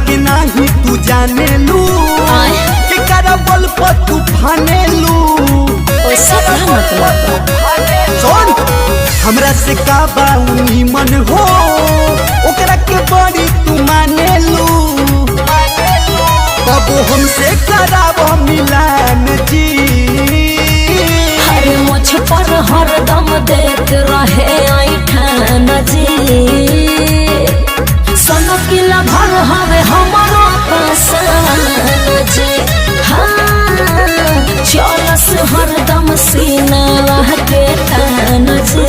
के नाही तू जाने लू के करबल पर तू फाने लू ओसे का मतलब सुन हमरा से का बाउनी मन हो ओकरा के बड़ी तू माने लू तब हमसे कराब मिलान जी अरे मुझ पर हरदम देख रहे ऐठान जी सनकिला भर हवे हमारो पसंद जी हाँ चलस हरदम सीना के तान जी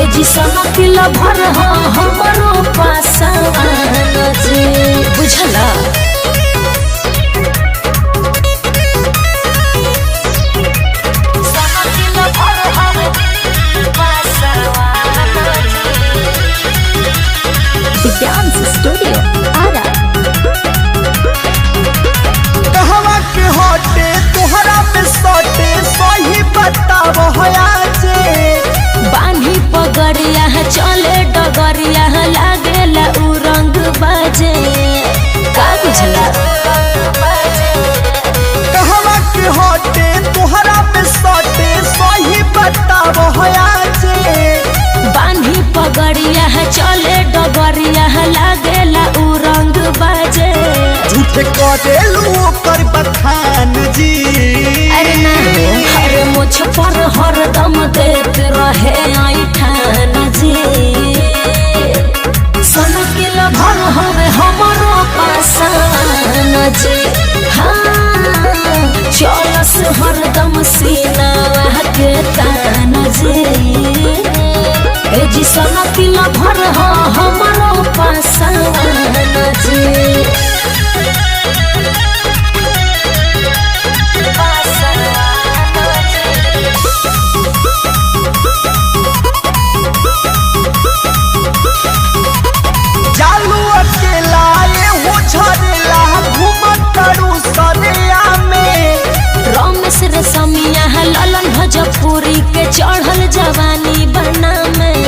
ए जी सनकिला भर हमारो पसंद जी बुझला डांस स्टूडियो आरा कहवा के होटे तोहरा में सोटे सही बताव हया जे बांधी पगड़िया चले डगरिया लागेला उ रंग बाजे का बुझला कहवा के होटे तोहरा में सोटे सही बताव हया जे बांधी पगड़िया चले डगरिया लागेला उ रंग बाजे झूठे करेलू ओकर बखान जी अरे ना अरे मुझ पर हरदम देख रहे ऐठान जी सनकिल भर हवे हमारो पासान जी हाँ चलस हरदम सीना के तान जी ए जी सनकिल भर हमारो पासान जी चालू अकेला ये हो झरेला घूमत करू सरिया में रमेश रेशमिया ललन भोजपुरी के चढ़ल जवानी बना में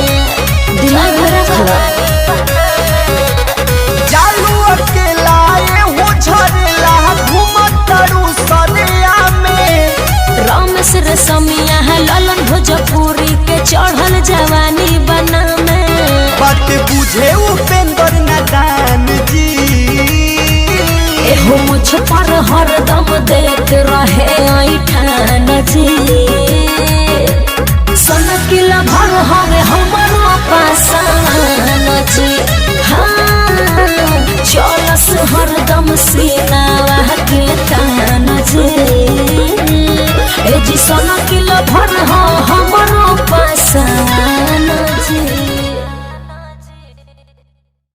दिमाग रखला चालू अकेला ये हो झरेला घूमत करू सरिया में रमेश रेशमिया ललन भोजपुरी के चढ़ल जवानी बना में बात बुझे उपेंद्र नादान जी एहो मुझ पर हरदम देख रहे ऐठान जी सनकिला भर हवे हमर